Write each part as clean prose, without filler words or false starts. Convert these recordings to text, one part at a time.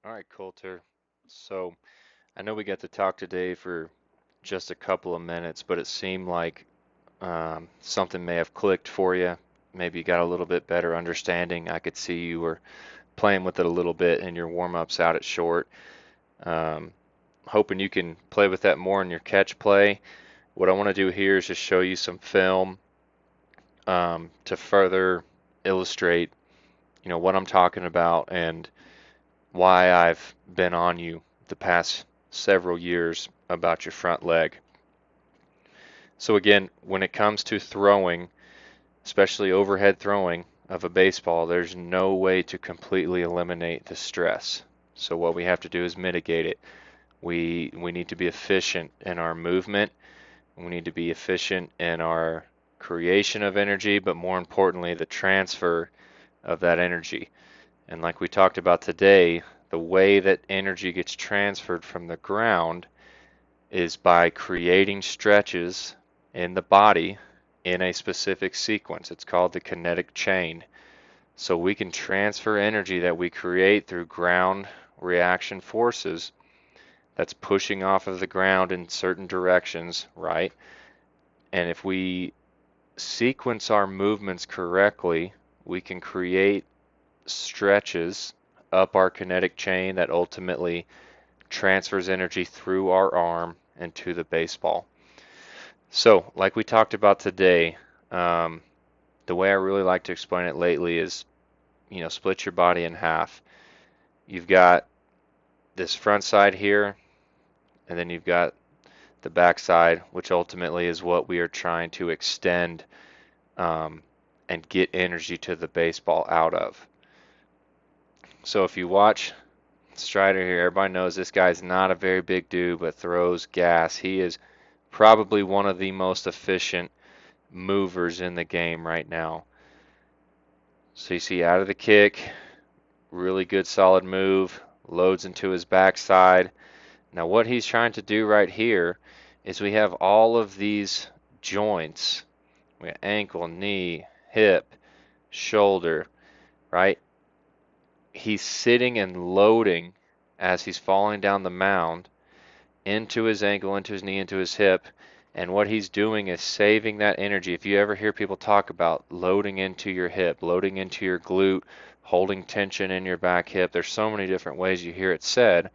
All right, Colter. So I know we got to talk today for just a couple of minutes, but it seemed like something may have clicked for you. Maybe you got a little bit better understanding. I could see you were playing with it a little bit in your warm-ups out at short. Um, Hoping you can play with that more in your catch play. What I want to do here is just show you some film to further illustrate, what I'm talking about and why I've been on you the past several years about your front leg. So again, when it comes to throwing, especially overhead throwing of a baseball, there's no way to completely eliminate the stress. So what we have to do is mitigate it. We need to be efficient in our movement. We need to be efficient in our creation of energy, but more importantly, the transfer of that energy. And like we talked about today, the way that energy gets transferred from the ground is by creating stretches in the body in a specific sequence. It's called the kinetic chain. So we can transfer energy that we create through ground reaction forces that's pushing off of the ground in certain directions, right? And if we sequence our movements correctly, we can create stretches up our kinetic chain that ultimately transfers energy through our arm and to the baseball. So, like we talked about today, um, the way I really like to explain it lately is, split your body in half. You've got this front side here, and then you've got the back side, which ultimately is what we are trying to extend um, and get energy to the baseball out of. So if you watch Strider here, everybody knows this guy's not a very big dude, but throws gas. He is probably one of the most efficient movers in the game right now. So you see out of the kick, really good solid move, loads into his backside. Now what he's trying to do right here is we have all of these joints. We have ankle, knee, hip, shoulder, right? He's sitting and loading as he's falling down the mound into his ankle, into his knee, into his hip. And what he's doing is saving that energy. If you ever hear people talk about loading into your hip, loading into your glute, holding tension in your back hip, there's so many different ways you hear it said.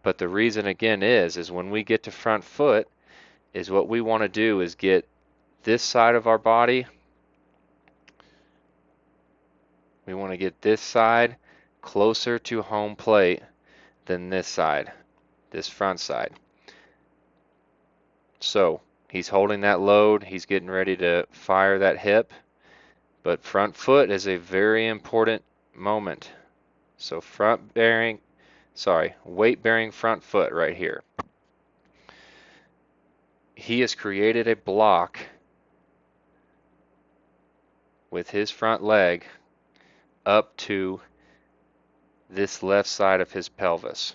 But the reason again is when we get to front foot, is what we want to do is get this side of our body, we want to get this side closer to home plate than this side, this front side. So he's holding that load, he's getting ready to fire that hip, but front foot is a very important moment. So weight bearing front foot right here. He has created a block with his front leg up to this left side of his pelvis.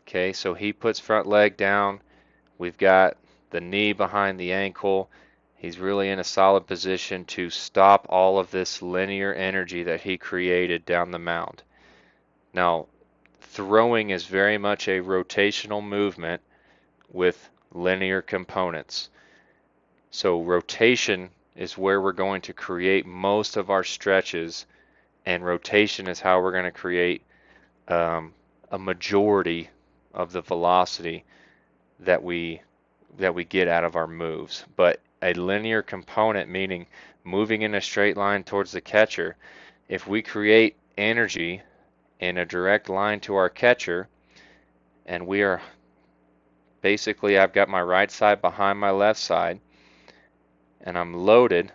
Okay, so he puts front leg down. We've got the knee behind the ankle. He's really in a solid position to stop all of this linear energy that he created down the mound. Now, throwing is very much a rotational movement with linear components. So rotation is where we're going to create most of our stretches, and rotation is how we're going to create a majority of the velocity that we get out of our moves. But a linear component, meaning moving in a straight line towards the catcher, if we create energy in a direct line to our catcher, and we are basically, I've got my right side behind my left side, and I'm loaded,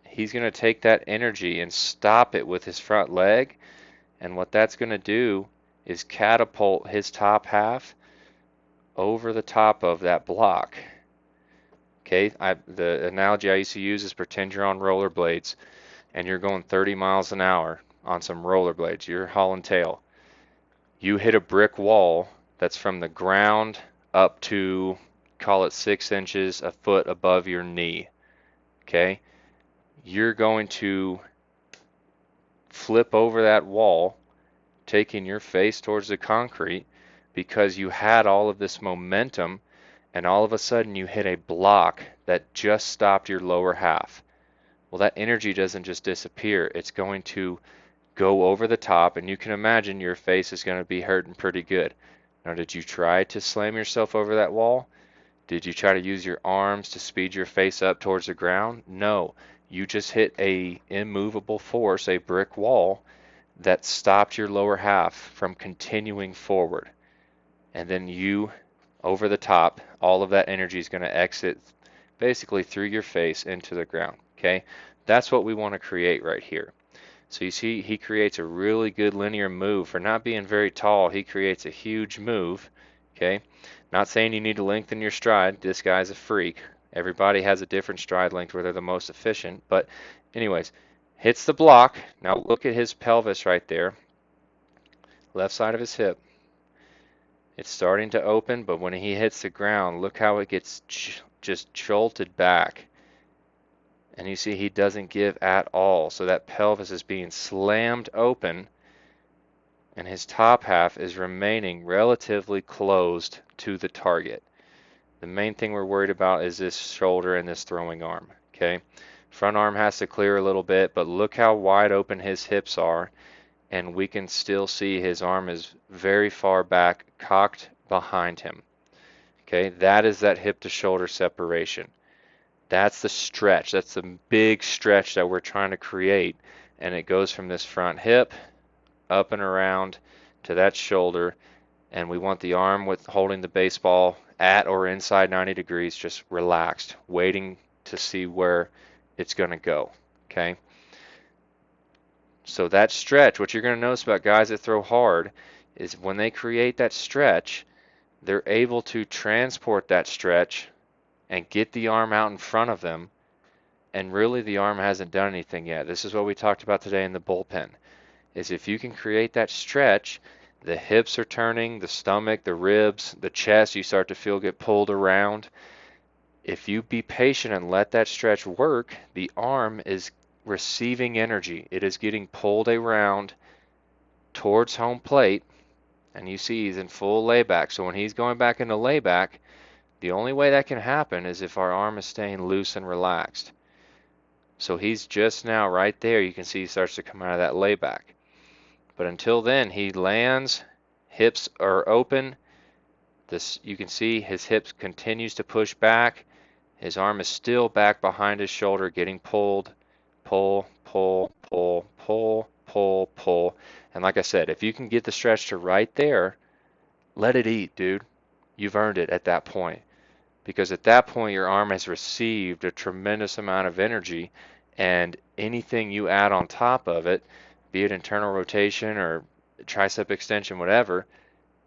he's going to take that energy and stop it with his front leg, and what that's going to do is catapult his top half over the top of that block. Okay, the analogy I used to use is pretend you're on rollerblades and you're going 30 miles an hour on some rollerblades. You're hauling tail. You hit a brick wall that's from the ground up to, call it 6 inches, a foot above your knee. Okay, you're going to flip over that wall taking your face towards the concrete because you had all of this momentum, and all of a sudden you hit a block that just stopped your lower half. Well, that energy doesn't just disappear, it's going to go over the top, and you can imagine your face is going to be hurting pretty good. Now, did you try to slam yourself over that wall? Did you try to use your arms to speed your face up towards the ground? No. You just hit a immovable force, a brick wall, that stopped your lower half from continuing forward. And then you, over the top, all of that energy is going to exit basically through your face into the ground. Okay? That's what we want to create right here. So you see, he creates a really good linear move. For not being very tall, he creates a huge move. Okay? Not saying you need to lengthen your stride. This guy's a freak. Everybody has a different stride length where they're the most efficient. But anyways, hits the block. Now look at his pelvis right there. Left side of his hip. It's starting to open, but when he hits the ground, look how it gets just jolted back. And you see he doesn't give at all. So that pelvis is being slammed open, and his top half is remaining relatively closed to the target. The main thing we're worried about is this shoulder and this throwing arm. Okay, front arm has to clear a little bit, but look how wide open his hips are, and we can still see his arm is very far back, cocked behind him. Okay, that is that hip to shoulder separation. That's the stretch. That's the big stretch that we're trying to create, and it goes from this front hip up and around to that shoulder, and we want the arm with holding the baseball at or inside 90 degrees, just relaxed, waiting to see where it's going to go. Okay, so that stretch, what you're going to notice about guys that throw hard is when they create that stretch, they're able to transport that stretch and get the arm out in front of them, and really the arm hasn't done anything yet. This is what we talked about today in the bullpen, is if you can create that stretch, the hips are turning, the stomach, the ribs, the chest, you start to feel get pulled around. If you be patient and let that stretch work, the arm is receiving energy. It is getting pulled around towards home plate, and you see he's in full layback. So when he's going back into layback, the only way that can happen is if our arm is staying loose and relaxed. So he's just now right there. You can see he starts to come out of that layback. But until then, he lands, hips are open. This, you can see his hips continues to push back. His arm is still back behind his shoulder, getting pulled, pull, pull, pull, pull, pull, pull. And like I said, if you can get the stretch to right there, let it eat, dude. You've earned it at that point. Because at that point, your arm has received a tremendous amount of energy, and anything you add on top of it, be it internal rotation or tricep extension, whatever,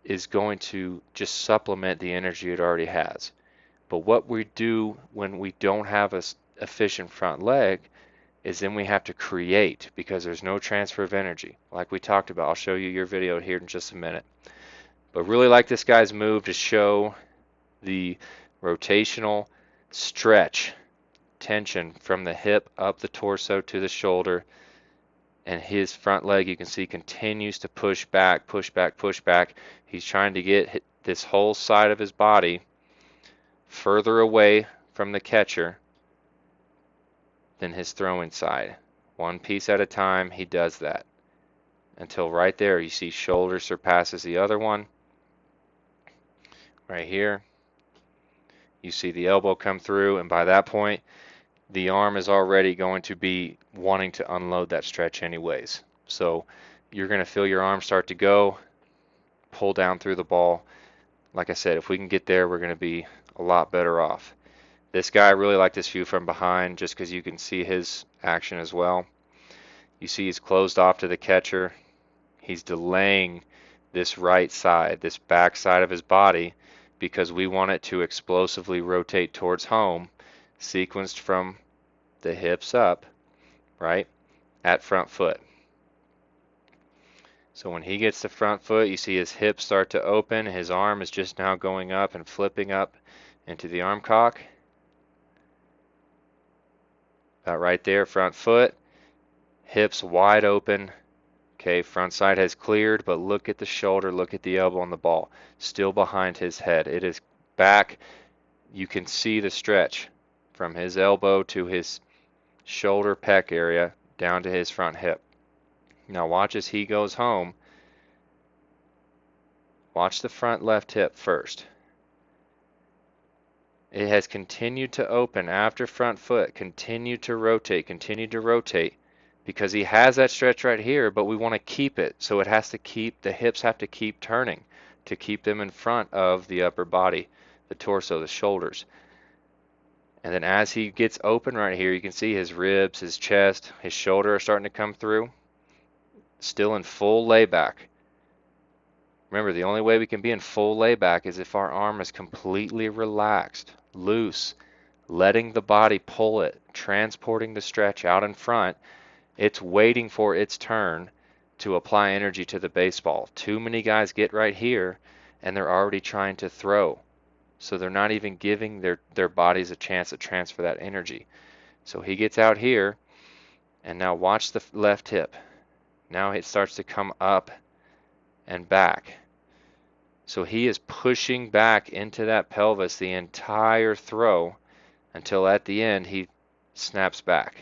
is going to just supplement the energy it already has. But what we do when we don't have an efficient front leg is then we have to create, because there's no transfer of energy. Like we talked about, I'll show you your video here in just a minute. But really like this guy's move to show the rotational stretch tension from the hip up the torso to the shoulder, and his front leg, you can see, continues to push back, push back, push back. He's trying to get this whole side of his body further away from the catcher than his throwing side. One piece at a time, he does that until right there you see shoulder surpasses the other one. Right here you see the elbow come through, and by that point the arm is already going to be wanting to unload that stretch anyways. So you're going to feel your arm start to go, pull down through the ball. Like I said, if we can get there, we're going to be a lot better off. This guy, I really like this view from behind just because you can see his action as well. You see he's closed off to the catcher. He's delaying this right side, this back side of his body, because we want it to explosively rotate towards home, sequenced from the hips up, right, at front foot. So when he gets the front foot, you see his hips start to open. His arm is just now going up and flipping up into the arm cock. About right there, front foot, hips wide open, Okay, front side has cleared, but look at the shoulder, look at the elbow on the ball. Still behind his head. It is back. You can see the stretch from his elbow to his shoulder pec area down to his front hip. Now watch as he goes home. Watch the front left hip first. It has continued to open after front foot, continued to rotate, because he has that stretch right here, but we want to keep it. So it has to keep, the hips have to keep turning to keep them in front of the upper body, the torso, the shoulders. And then as he gets open right here, you can see his ribs, his chest, his shoulder are starting to come through. Still in full layback. Remember, the only way we can be in full layback is if our arm is completely relaxed, loose, letting the body pull it, transporting the stretch out in front. It's waiting for its turn to apply energy to the baseball. Too many guys get right here and they're already trying to throw. So they're not even giving their bodies a chance to transfer that energy. So he gets out here, and now watch the left hip. Now it starts to come up and back. So he is pushing back into that pelvis the entire throw until at the end he snaps back.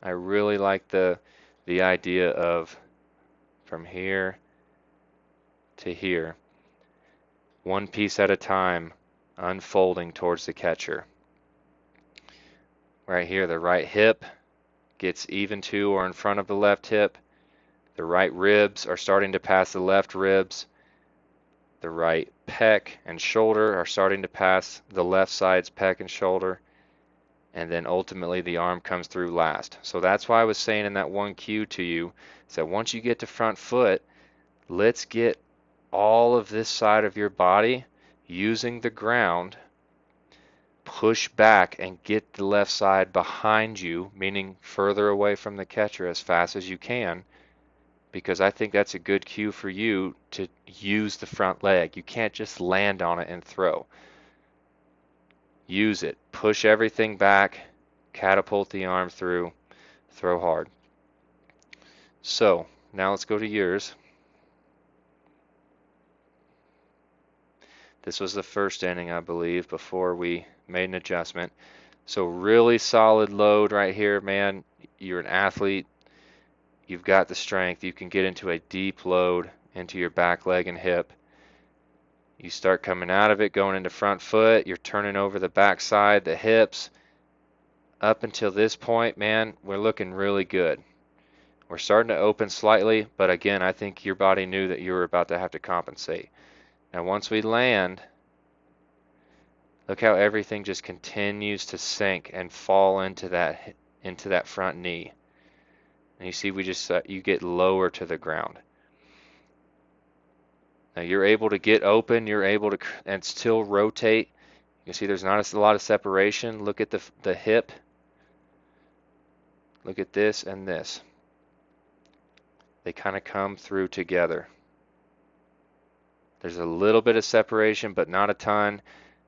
I really like the idea of from here to here, one piece at a time, unfolding towards the catcher. Right here, the right hip gets even to or in front of the left hip. The right ribs are starting to pass the left ribs. The right pec and shoulder are starting to pass the left side's pec and shoulder. And then ultimately the arm comes through last. So that's why I was saying in that one cue to you, is that once you get to front foot, let's get all of this side of your body using the ground, push back and get the left side behind you, meaning further away from the catcher as fast as you can, because I think that's a good cue for you to use the front leg. You can't just land on it and throw. Use it. Push everything back, catapult the arm through, throw hard. So, now let's go to yours. This was the first inning, I believe, before we made an adjustment. So really solid load right here, man. You're an athlete. You've got the strength. You can get into a deep load into your back leg and hip. You start coming out of it, going into front foot. You're turning over the back side, the hips. Up until this point, man, we're looking really good. We're starting to open slightly, but again, I think your body knew that you were about to have to compensate. Now once we land, look how everything just continues to sink and fall into that front knee. And you see, you get lower to the ground. Now you're able to get open, you're able to and still rotate. You can see there's not a lot of separation. Look at the hip. Look at this and this. They kind of come through together. There's a little bit of separation, but not a ton.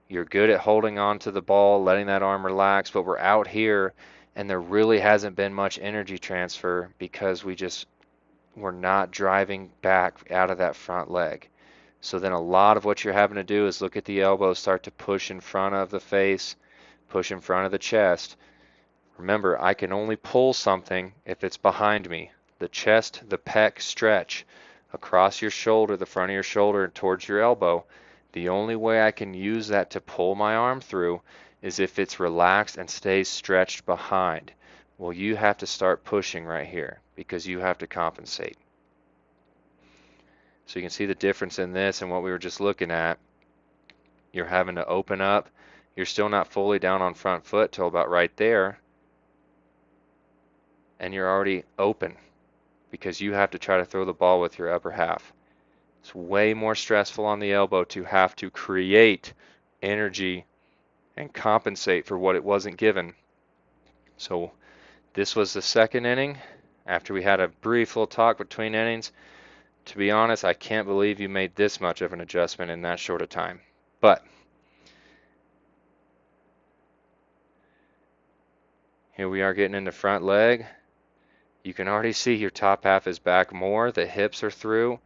You're good at holding on to the ball, letting that arm relax, but we're out here and there really hasn't been much energy transfer because we're not driving back out of that front leg. So then a lot of what you're having to do is look at the elbow, start to push in front of the face, push in front of the chest. Remember, I can only pull something if it's behind me. The chest, the pec stretch across your shoulder, the front of your shoulder and towards your elbow. The only way I can use that to pull my arm through is if it's relaxed and stays stretched behind. Well, you have to start pushing right here because you have to compensate. So you can see the difference in this and what we were just looking at. You're having to open up. You're still not fully down on front foot till about right there. And you're already open because you have to try to throw the ball with your upper half. It's way more stressful on the elbow to have to create energy and compensate for what it wasn't given. So this was the second inning. After we had a brief little talk between innings, to be honest, I can't believe you made this much of an adjustment in that short a time. But Here we are getting in the front leg. You can already see your top half is back more. The hips are through.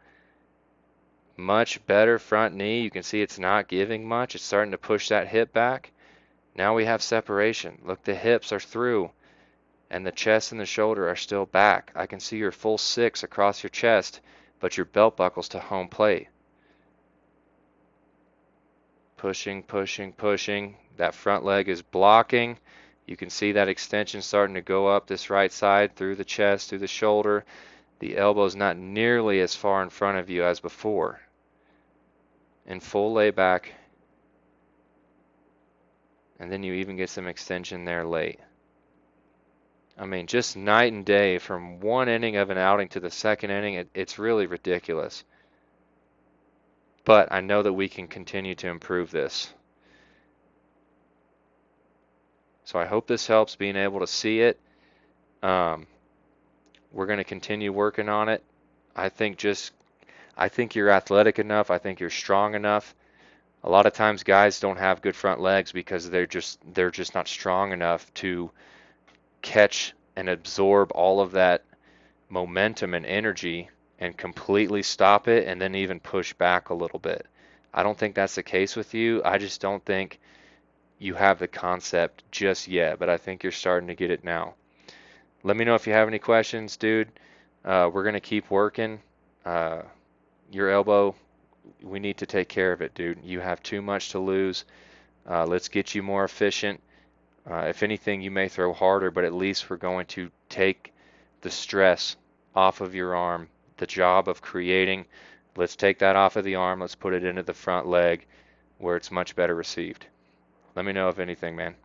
Much better front knee. You can see it's not giving much. It's starting to push that hip back. Now we have separation. Look, the hips are through and the chest and the shoulder are still back. I can see your full 6 across your chest, but your belt buckle's to home plate. Pushing, pushing, pushing. That front leg is blocking. You can see that extension starting to go up this right side through the chest, through the shoulder. The elbow's not nearly as far in front of you as before. In full layback. And then you even get some extension there late. I mean, just night and day from one inning of an outing to the second inning, it's really ridiculous. But I know that we can continue to improve this. So I hope this helps being able to see it. We're going to continue working on it. I think you're athletic enough. I think you're strong enough. A lot of times guys don't have good front legs because they're just not strong enough to catch and absorb all of that momentum and energy and completely stop it and then even push back a little bit. I don't think that's the case with you. I just don't think you have the concept just yet, but I think you're starting to get it now. Let me know if you have any questions, dude. We're going to keep working. Your elbow, we need to take care of it, dude. You have too much to lose. Let's get you more efficient. If anything, you may throw harder, but at least we're going to take the stress off of your arm, the job of creating. Let's take that off of the arm. Let's put it into the front leg where it's much better received. Let me know if anything, man.